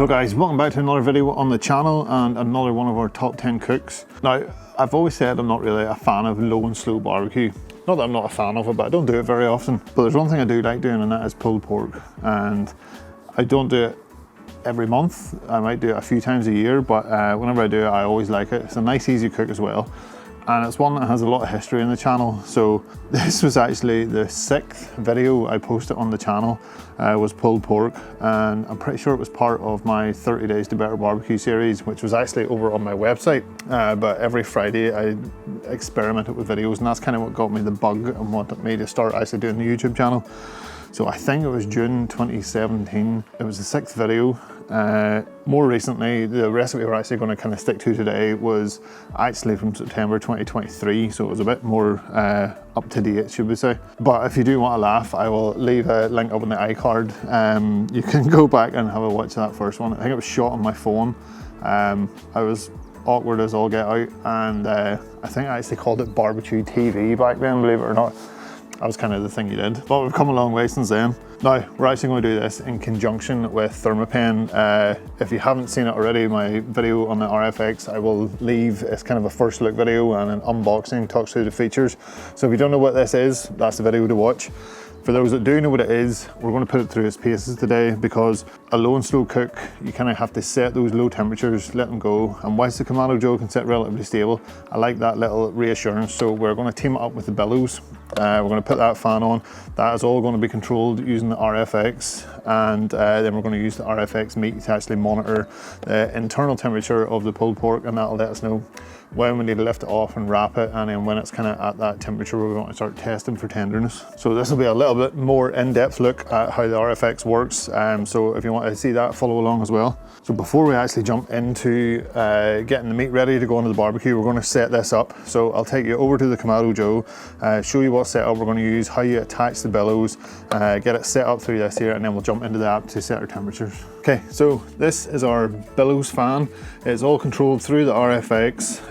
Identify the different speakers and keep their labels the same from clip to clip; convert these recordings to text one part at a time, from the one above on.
Speaker 1: Hello guys, welcome back to another video on the channel and another one of our top 10 cooks. Now, I've always said I'm not really a fan of low and slow barbecue. Not that I'm not a fan of it, but I don't do it very often. But there's one thing I do like doing, and that is pulled pork. And I don't do it every month. I might do it a few times a year, but whenever I do it, I always like it. It's a nice, easy cook as well. And it's one that has a lot of history in the channel. So this was actually the 6th video I posted on the channel, was pulled pork, and I'm pretty sure it was part of my 30 Days to Better Barbecue series, which was actually over on my website. But every Friday I experimented with videos, and that's kind of what got me the bug and what made me start actually doing the YouTube channel. So I think it was June 2017, it was the 6th video. More recently, the recipe we're actually going to kind of stick to today was actually from September 2023, so it was a bit more up to date, should we say. But if you do want to laugh, I will leave a link up in the iCard. You can go back and have a watch of that first one. I think it was shot on my phone. I was awkward as all get out, and I think I actually called it Barbechoo TV back then, believe it or not. That was kind of the thing you did. But we've come a long way since then. Now, we're actually going to do this in conjunction with Thermapen. If you haven't seen it already, my video on the RFX, I will leave. It's kind of a first look video and an unboxing, talks through the features. So if you don't know what this is, that's the video to watch. For those that do know what it is, we're going to put it through its paces today, because a low and slow cook, you kind of have to set those low temperatures, let them go. And whilst the Kamado Joe can sit relatively stable, I like that little reassurance. So we're going to team it up with the billows. We're going to put that fan on. That is all going to be controlled using the RFX, and then we're going to use the RFX meat to actually monitor the internal temperature of the pulled pork, and that'll let us know when we need to lift it off and wrap it, and then when it's kind of at that temperature we want to start testing for tenderness. So this will be a little bit more in-depth look at how the RFX works, so if you want to see that, follow along as well. So before we actually jump into getting the meat ready to go into the barbecue, we're going to set this up. So I'll take you over to the Komado Joe, show you what setup we're going to use, how you attach the billows, get it set up through this here, and then we'll jump into the app to set our temperatures. Okay, so this is our billows fan. It's all controlled through the RFX.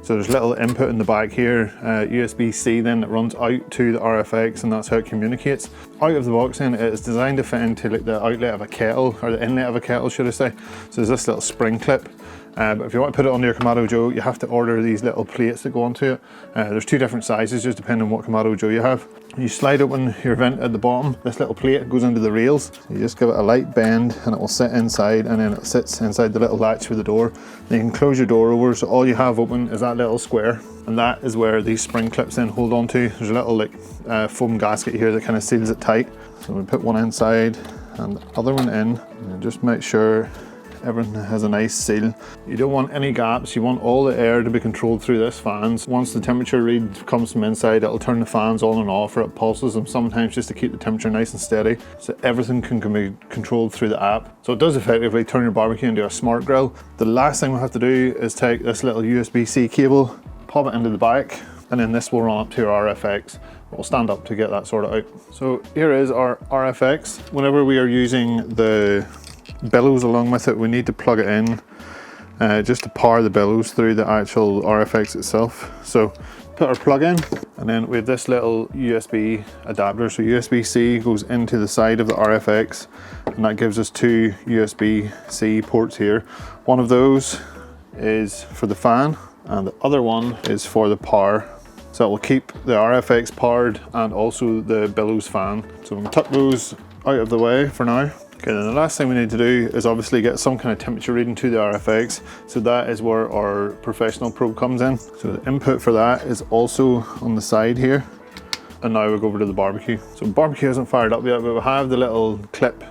Speaker 1: So there's a little input in the back here, USB-C then that runs out to the RFX, and that's how it communicates. Out of the box then, it is designed to fit into like the outlet of a kettle, or the inlet of a kettle, should I say. So there's this little spring clip. But if you want to put it on your Komado Joe, you have to order these little plates that go onto it. There's 2 different sizes, just depending on what Komado Joe you have. You slide open your vent at the bottom, this little plate goes into the rails. You just give it a light bend and it will sit inside, and then it sits inside the little latch for the door. Then you can close your door over, so all you have open is that little square, and that is where these spring clips then hold on to. There's a little like foam gasket here that kind of seals it tight. So we put one inside and the other one in, and just make sure everything has a nice seal. You don't want any gaps, you want all the air to be controlled through this fan. Once the temperature read comes from inside, it'll turn the fans on and off, or it pulses them sometimes just to keep the temperature nice and steady. So everything can be controlled through the app. So it does effectively turn your barbecue into a smart grill. The last thing we have to do is take this little USB-C cable, pop it into the back, and then this will run up to our RFX. We'll stand up to get that sorted out. So here is our RFX. Whenever we are using the billows along with it, we need to plug it in just to power the billows through the actual RFX itself. So put our plug in, and then we have this little USB adapter. So USB-C goes into the side of the RFX, and that gives us 2 USB-C ports here. One of those is for the fan, and the other one is for the power. So it will keep the RFX powered and also the billows fan. So we can tuck those out of the way for now. Okay, then the last thing we need to do is obviously get some kind of temperature reading to the RFX. So that is where our professional probe comes in. So the input for that is also on the side here. And now we'll go over to the barbecue. So barbecue hasn't fired up yet, but we have the little clip.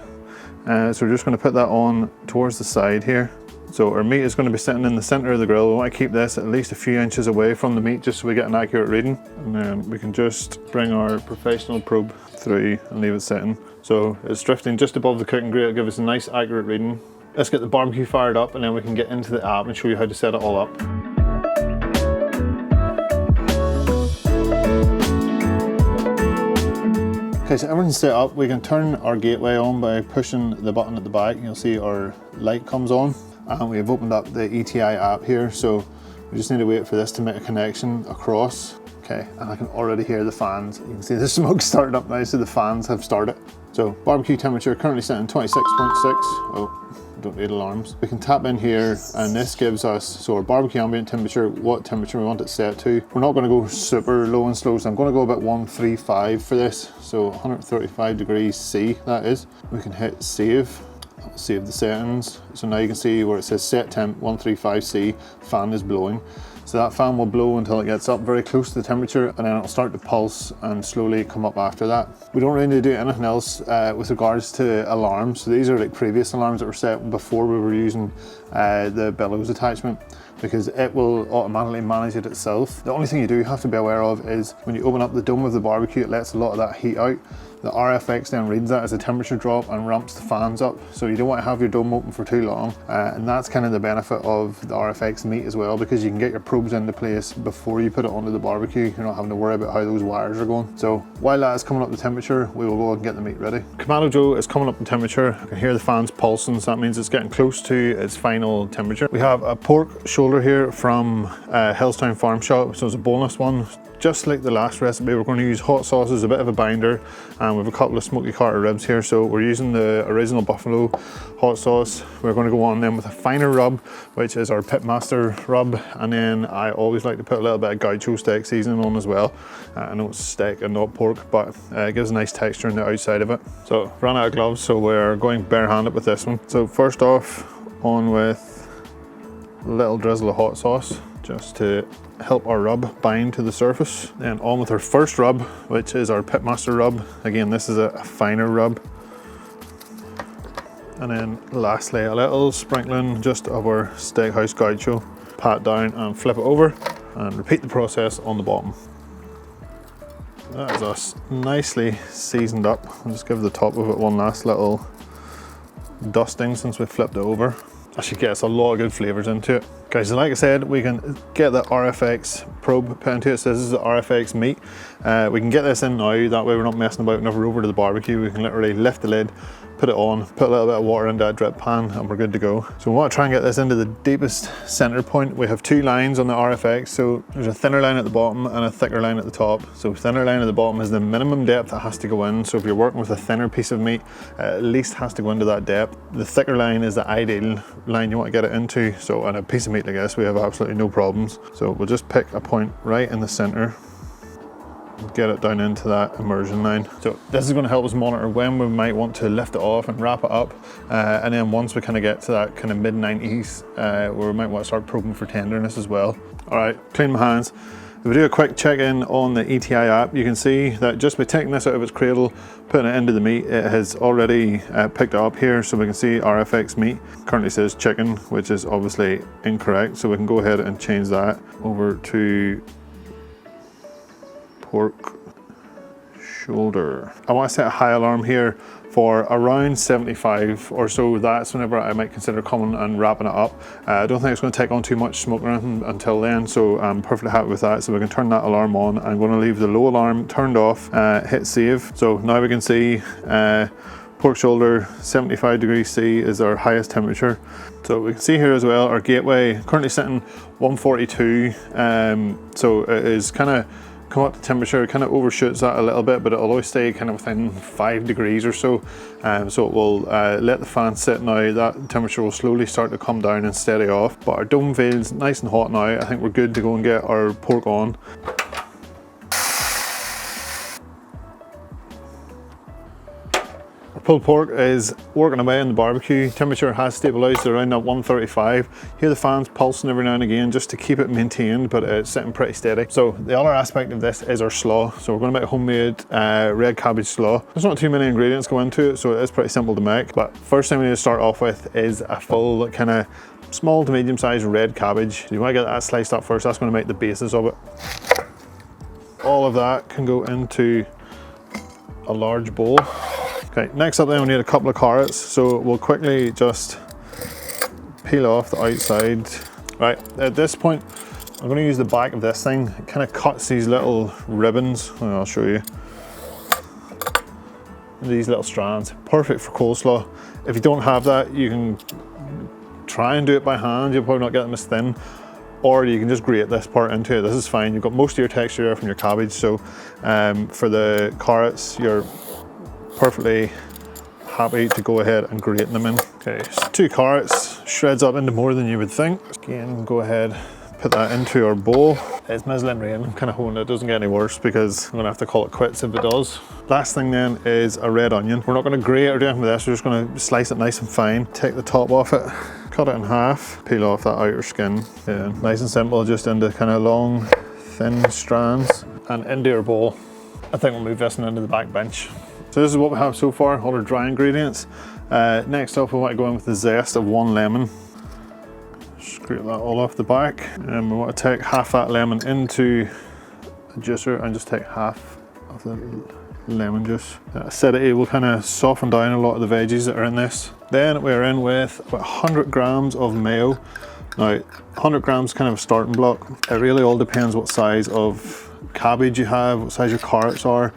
Speaker 1: So we're just going to put that on towards the side here. So our meat is going to be sitting in the center of the grill. We want to keep this at least a few inches away from the meat, just so we get an accurate reading. And then we can just bring our professional probe through and leave it sitting. So it's drifting just above the cooking grate. It'll give us a nice accurate reading. Let's get the barbecue fired up, and then we can get into the app and show you how to set it all up. Okay, so everything's set up. We can turn our gateway on by pushing the button at the back. You'll see our light comes on, and we have opened up the ETI app here. So we just need to wait for this to make a connection across. Okay, and I can already hear the fans. You can see the smoke starting up now, so the fans have started. So barbecue temperature currently set in 26.6. Oh, don't need alarms. We can tap in here and this gives us, so our barbecue ambient temperature, what temperature we want it set to. We're not going to go super low and slow, so I'm going to go about 135 for this. So 135 degrees C, that is. We can hit save. Save the settings. So now you can see where it says set temp 135C, fan is blowing. So that fan will blow until it gets up very close to the temperature, and then it'll start to pulse and slowly come up after that. We don't really need to do anything else with regards to alarms. So these are like previous alarms that were set before we were using the bellows attachment, because it will automatically manage it itself. The only thing you do have to be aware of is when you open up the dome of the barbecue, it lets a lot of that heat out. The RFX then reads that as a temperature drop and ramps the fans up, so you don't want to have your dome open for too long, and that's kind of the benefit of the RFX meat as well, because you can get your probes into place before you put it onto the barbecue. You're not having to worry about how those wires are going. So while that is coming up the temperature, we will go and get the meat ready. Kamado Joe is coming up the temperature. I can hear the fans pulsing, so that means it's getting close to its final temperature. We have a pork shoulder here from Hillstown Farm Shop, so it's a boneless one. Just like the last recipe, we're going to use hot sauce as a bit of a binder, and we have a couple of smoky quarter ribs here, so we're using the original buffalo hot sauce. We're going to go on then with a finer rub, which is our Pitmaster rub, and then I always like to put a little bit of gaucho steak seasoning on as well. I know it's steak and not pork, but it gives a nice texture on the outside of it. So ran out of gloves, so we're going barehanded with this one. So first off, on with a little drizzle of hot sauce, just to help our rub bind to the surface. Then on with our first rub, which is our Pitmaster rub. Again, this is a finer rub. And then lastly, a little sprinkling just of our steakhouse gaucho. Pat down and flip it over and repeat the process on the bottom. That is us nicely seasoned up. I'll just give the top of it one last little dusting since we flipped it over. That should get us a lot of good flavors into it. Guys, like I said, we can get the RFX probe put into it. So this is the RFX meat. We can get this in now, that way we're not messing about whenever we're over to the barbecue. We can literally lift the lid, put it on, put a little bit of water into that drip pan, and we're good to go. So we want to try and get this into the deepest center point. We have two lines on the RFX, so there's a thinner line at the bottom and a thicker line at the top. So thinner line at the bottom is the minimum depth that has to go in. So if you're working with a thinner piece of meat, at least has to go into that depth. The thicker line is the ideal line you want to get it into. So on a piece of meat like this, we have absolutely no problems. So we'll just pick a point right in the center, get it down into that immersion line. So this is going to help us monitor when we might want to lift it off and wrap it up, and then once we kind of get to that kind of mid-90s, where we might want to start probing for tenderness as well. All right, clean my hands. If we do a quick check-in on the ETI app, you can see that just by taking this out of its cradle, putting it into the meat, it has already picked it up here. So we can see RFX meat currently says chicken, which is obviously incorrect. So we can go ahead and change that over to pork shoulder. I want to set a high alarm here for around 75 or so. That's whenever I might consider coming and wrapping it up. I don't think it's going to take on too much smoke or anything until then, so I'm perfectly happy with that. So we can turn that alarm on. I'm going to leave the low alarm turned off, hit save. So now we can see pork shoulder 75 degrees C is our highest temperature. So we can see here as well our gateway currently sitting 142, so it is kind of come up to temperature. It kind of overshoots that a little bit, but it'll always stay kind of within 5 degrees or so. So it will let the fan sit now. That temperature will slowly start to come down and steady off. But our dome feels nice and hot now. I think we're good to go and get our pork on. Pulled pork is working away in the barbecue. Temperature has stabilized around that 135. Hear the fans pulsing every now and again just to keep it maintained, but it's sitting pretty steady. So the other aspect of this is our slaw. So we're going to make homemade red cabbage slaw. There's not too many ingredients go into it, so it is pretty simple to make. But first thing we need to start off with is a full kind of small to medium sized red cabbage. You want to get that sliced up first. That's going to make the basis of it. All of that can go into a large bowl. Okay, next up then we need a couple of carrots, so we'll quickly just peel off the outside. Right, at this point I'm going to use the back of this thing. It kind of cuts these little ribbons, and I'll show you. These little strands, perfect for coleslaw. If you don't have that, you can try and do it by hand. You'll probably not get them as thin, or you can just grate this part into it. This is fine. You've got most of your texture there from your cabbage, so for the carrots, you're perfectly happy to go ahead and grate them in. Okay, so 2 carrots, shreds up into more than you would think. Again, go ahead, put that into our bowl. It's mizzling rain. I'm kind of hoping it doesn't get any worse because I'm gonna have to call it quits if it does. Last thing then is a red onion. We're not gonna grate or do anything with this, we're just gonna slice it nice and fine. Take the top off it, cut it in half, peel off that outer skin. Yeah, nice and simple, just into kind of long, thin strands and into our bowl. I think we'll move this into the back bench. So this is what we have so far, all our dry ingredients. Next up, we want to go in with the zest of 1 lemon. Scrape that all off the back. And we want to take half that lemon into a juicer and just take half of the lemon juice. Acidity will kind of soften down a lot of the veggies that are in this. Then we're in with about 100 grams of mayo. Now, 100 grams is kind of a starting block. It really all depends what size of cabbage you have, what size your carrots are,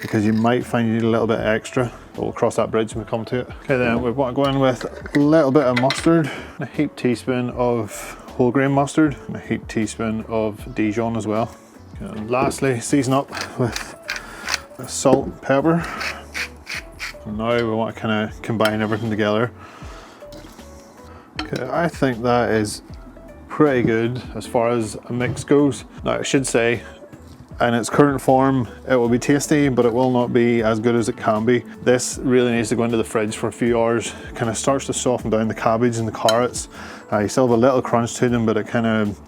Speaker 1: because you might find you need a little bit extra, but we'll cross that bridge when we come to it. Okay, then we want to go in with a little bit of mustard, a heaped teaspoon of whole grain mustard, and a heaped teaspoon of Dijon as well. And lastly, season up with salt, pepper. And now we want to kind of combine everything together. Okay, I think that is pretty good as far as a mix goes. Now I should say, in its current form, it will be tasty, but it will not be as good as it can be. This really needs to go into the fridge for a few hours. It kind of starts to soften down the cabbage and the carrots. You still have a little crunch to them, but it kind of,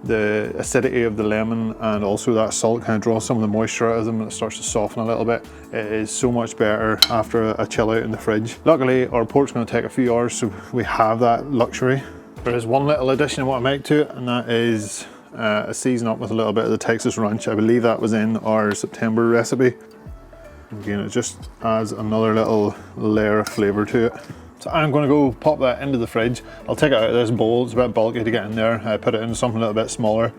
Speaker 1: the acidity of the lemon and also that salt kind of draws some of the moisture out of them and it starts to soften a little bit. It is so much better after a chill out in the fridge. Luckily, our pork's going to take a few hours, so we have that luxury. There is one little addition I want to make to it, and that is a season up with a little bit of the Texas Ranch. I believe that was in our September recipe. Again, it just adds another little layer of flavour to it. So I'm going to go pop that into the fridge. I'll take it out of this bowl, it's a bit bulky to get in there. I put it into something a little bit smaller,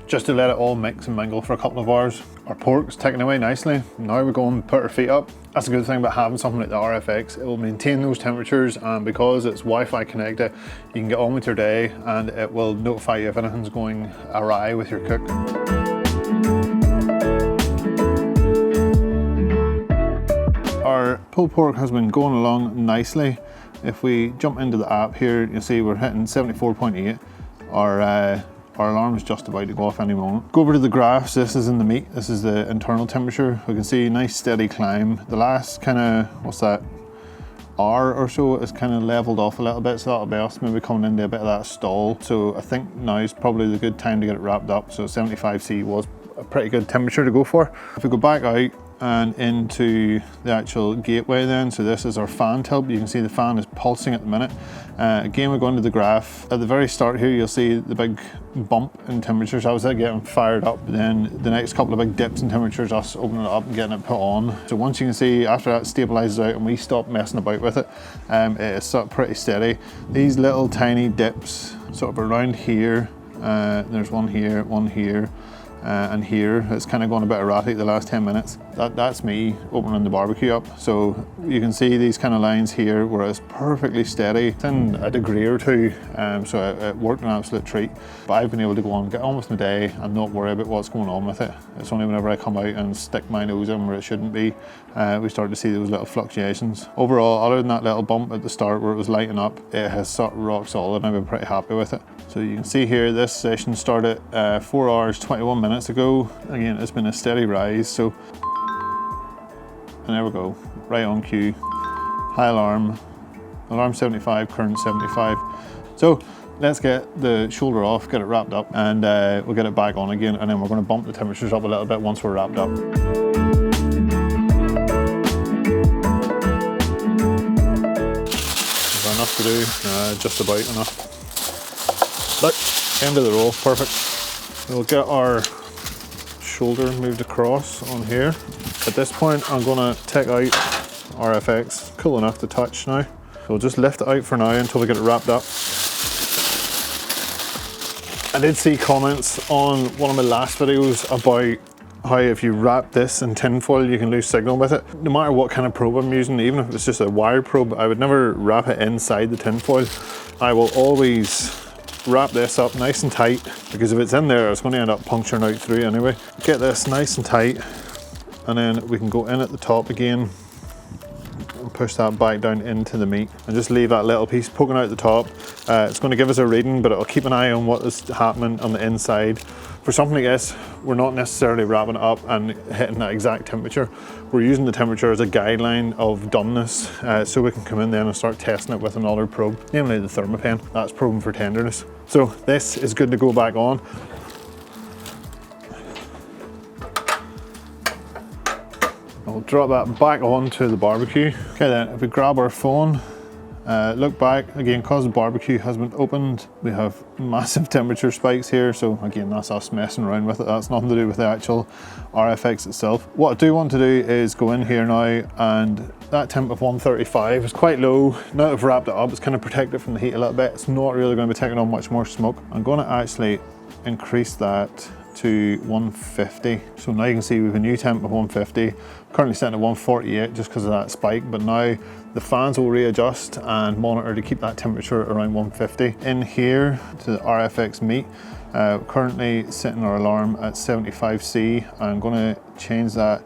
Speaker 1: just to let it all mix and mingle for a couple of hours. Our pork's taken away nicely. Now we're going to put our feet up. That's a good thing about having something like the RFX. It will maintain those temperatures, and because it's Wi-Fi connected, you can get on with your day and it will notify you if anything's going awry with your cook. Our pulled pork has been going along nicely. If we jump into the app here, you'll see we're hitting 74.8. Our alarm is just about to go off any moment. Go over to the graphs. This is in the meat. This is the internal temperature. We can see a nice steady climb. The last kind of, what's that, hour or so is kind of leveled off a little bit, so that'll be us maybe coming into a bit of that stall. So I think now is probably the good time to get it wrapped up. So 75C was a pretty good temperature to go for. If we go back out and into the actual gateway then, so this is our fan tilt. You can see the fan is pulsing at the minute. Again, we're going to the graph. At the very start here, you'll see the big bump in temperatures. I was getting fired up. Then the next couple of big dips in temperatures, us opening it up and getting it put on. So once you can see, after that stabilizes out and we stop messing about with it, it is sort of pretty steady. These little tiny dips sort of around here, there's one here, and here. It's kind of gone a bit erratic the last 10 minutes. That's me opening the barbecue up. So you can see these kind of lines here where it's perfectly steady. It's in a degree or two, so it worked an absolute treat. But I've been able to go on, get on with my day and not worry about what's going on with it. It's only whenever I come out and stick my nose in where it shouldn't be, we start to see those little fluctuations. Overall, other than that little bump at the start where it was lighting up, it has sort of rock solid and I've been pretty happy with it. So you can see here, this session started 4 hours, 21 minutes ago. Again, it's been a steady rise, so, and there we go, right on cue. High alarm, alarm 75, current 75. So let's get the shoulder off, get it wrapped up, and we'll get it back on again, and then we're going to bump the temperatures up a little bit once we're wrapped up. Is there enough to do? Just about enough. Look, end of the roll, perfect. We'll get our shoulder moved across on here. At this point, I'm gonna take out RFX. Cool enough to touch now. So we'll just lift it out for now until we get it wrapped up. I did see comments on one of my last videos about how if you wrap this in tin foil, you can lose signal with it. No matter what kind of probe I'm using, even if it's just a wire probe, I would never wrap it inside the tin foil. I will always wrap this up nice and tight, because if it's in there, it's going to end up puncturing out through anyway. Get this nice and tight, and then we can go in at the top again and push that back down into the meat, and just leave that little piece poking out the top. It's going to give us a reading, but it'll keep an eye on what is happening on the inside. For something like this, we're not necessarily wrapping it up and hitting that exact temperature. We're using the temperature as a guideline of doneness, so we can come in then and start testing it with another probe, namely the Thermapen. That's probing for tenderness. So this is good to go back on. I'll drop that back onto the barbecue. Okay then, if we grab our phone, look back, again, because the barbecue has been opened, we have massive temperature spikes here, so again, that's us messing around with it. That's nothing to do with the actual RFX itself. What I do want to do is go in here now, and that temp of 135 is quite low. Now that I've wrapped it up, it's kind of protected from the heat a little bit. It's not really going to be taking on much more smoke. I'm going to actually increase that to 150. So now you can see we have a new temp of 150. Currently setting at 148 just because of that spike, but now the fans will readjust and monitor to keep that temperature around 150. In here to the RFX meat, currently setting our alarm at 75C. I'm going to change that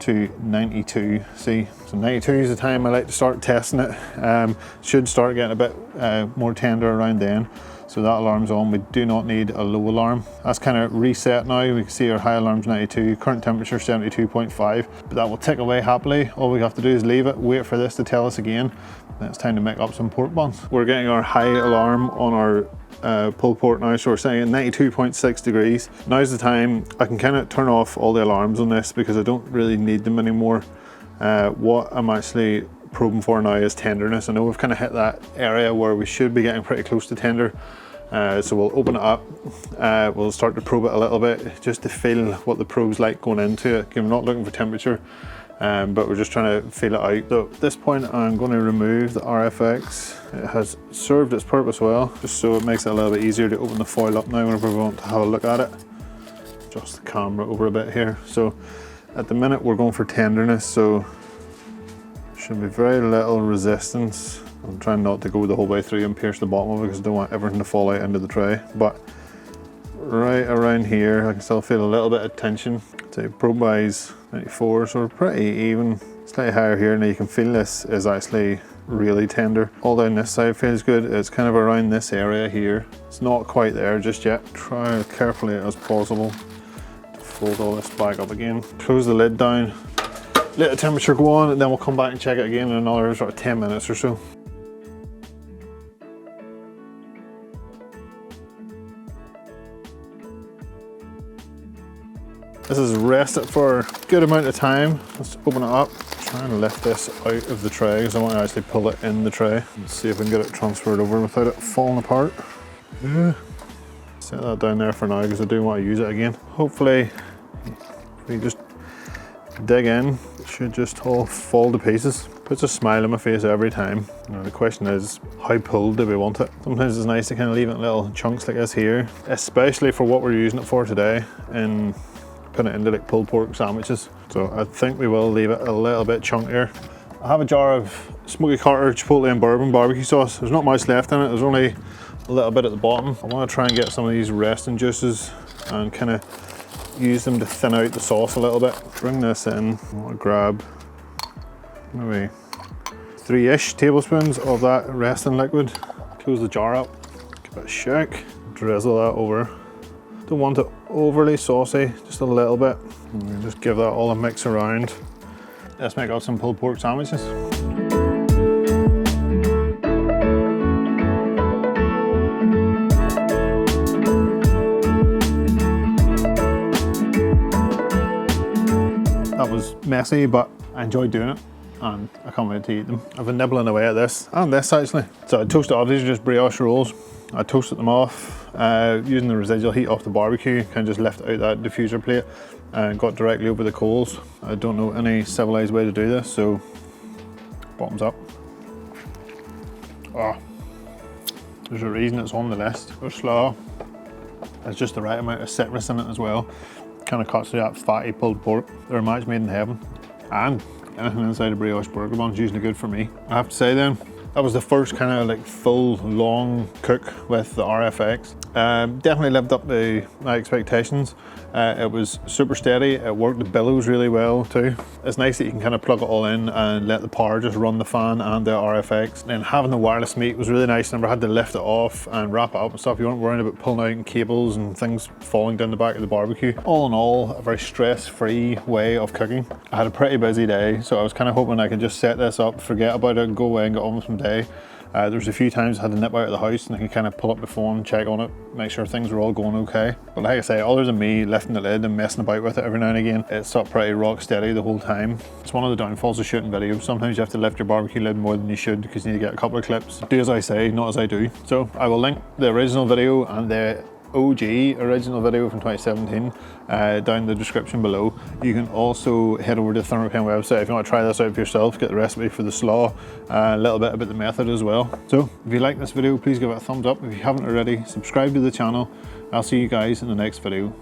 Speaker 1: to 92C. So 92 is the time I like to start testing it. Should start getting a bit more tender around then. So that alarm's on. We do not need a low alarm. That's kind of reset now. We can see our high alarm's 92, current temperature 72.5, but that will tick away happily. All we have to do is leave it, wait for this to tell us again. Then it's time to make up some pork buns. We're getting our high alarm on our pulled pork now, so we're saying 92.6 degrees. Now's the time. I can kind of turn off all the alarms on this because I don't really need them anymore. What I'm actually probing for now is tenderness. I know we've kind of hit that area where we should be getting pretty close to tender. So we'll open it up, we'll start to probe it a little bit just to feel what the probe's like going into it. Again, we're not looking for temperature, but we're just trying to feel it out. So at this point I'm going to remove the RFX. It has served its purpose well, just so it makes it a little bit easier to open the foil up now whenever we want to have a look at it. Adjust the camera over a bit here. So at the minute we're going for tenderness, so should be very little resistance. I'm trying not to go the whole way through and pierce the bottom of it because I don't want everything to fall out into the tray. But right around here, I can still feel a little bit of tension. So probe wise, 94, so we're pretty even. Slightly higher here, now you can feel this is actually really tender. All down this side feels good. It's kind of around this area here. It's not quite there just yet. Try as carefully as possible to fold all this back up again. Close the lid down, let the temperature go on, and then we'll come back and check it again in another sort of 10 minutes or so. This is rested for a good amount of time. Let's open it up. Trying to lift this out of the tray because I want to actually pull it in the tray and see if we can get it transferred over without it falling apart. Yeah. Set that down there for now because I do want to use it again. Hopefully, if we just dig in, it should just all fall to pieces. Puts a smile on my face every time. Now the question is, how pulled do we want it? Sometimes it's nice to kind of leave it in little chunks like this here, especially for what we're using it for today, and put it into like pulled pork sandwiches. So I think we will leave it a little bit chunkier. I have a jar of smoky Carter chipotle and bourbon barbecue sauce. There's not much left in it. There's only a little bit at the bottom. I want to try and get some of these resting juices and kind of use them to thin out the sauce a little bit. Bring this in. I want to grab maybe 3-ish tablespoons of that resting liquid. Close the jar up, give it a shake, drizzle that over. Don't want it overly saucy, just a little bit. And just give that all a mix around. Let's make up some pulled pork sandwiches. That was messy, but I enjoyed doing it, and I can't wait to eat them. I've been nibbling away at this, and this actually. So I toasted off, these are just brioche rolls. I toasted them off using the residual heat off the barbecue, kind of just left out that diffuser plate and got directly over the coals. I don't know any civilized way to do this, so bottoms up. Oh, there's a reason it's on the list. Or Sllo. There's just the right amount of citrus in it as well. Kind of cuts through that fatty pulled pork. They're a match made in heaven. And anything inside a brioche burger bun is usually good for me. I have to say then, that was the first kind of like full long cook with the RFX. Definitely lived up to my expectations. It was super steady, it worked the billows really well too. It's nice that you can kind of plug it all in and let the power just run the fan and the RFX. And having the wireless meat was really nice. I never had to lift it off and wrap it up and stuff. You weren't worrying about pulling out cables and things falling down the back of the barbecue. All in all, a very stress-free way of cooking. I had a pretty busy day, so I was kind of hoping I could just set this up, forget about it, go away and get on with my day. There was a few times I had to nip out of the house and I could kind of pull up the phone, check on it, make sure things were all going okay. But like I say, other than me lifting the lid and messing about with it every now and again, it's up pretty rock steady the whole time. It's one of the downfalls of shooting videos. Sometimes you have to lift your barbecue lid more than you should because you need to get a couple of clips. Do as I say, not as I do. So I will link the original video and the OG original video from 2017 down in the description below. You can also head over to the Thermapen website if you want to try this out for yourself, get the recipe for the Sllo, a little bit about the method as well. So if you like this video, please give it a thumbs up. If you haven't already, subscribe to the channel. I'll see you guys in the next video.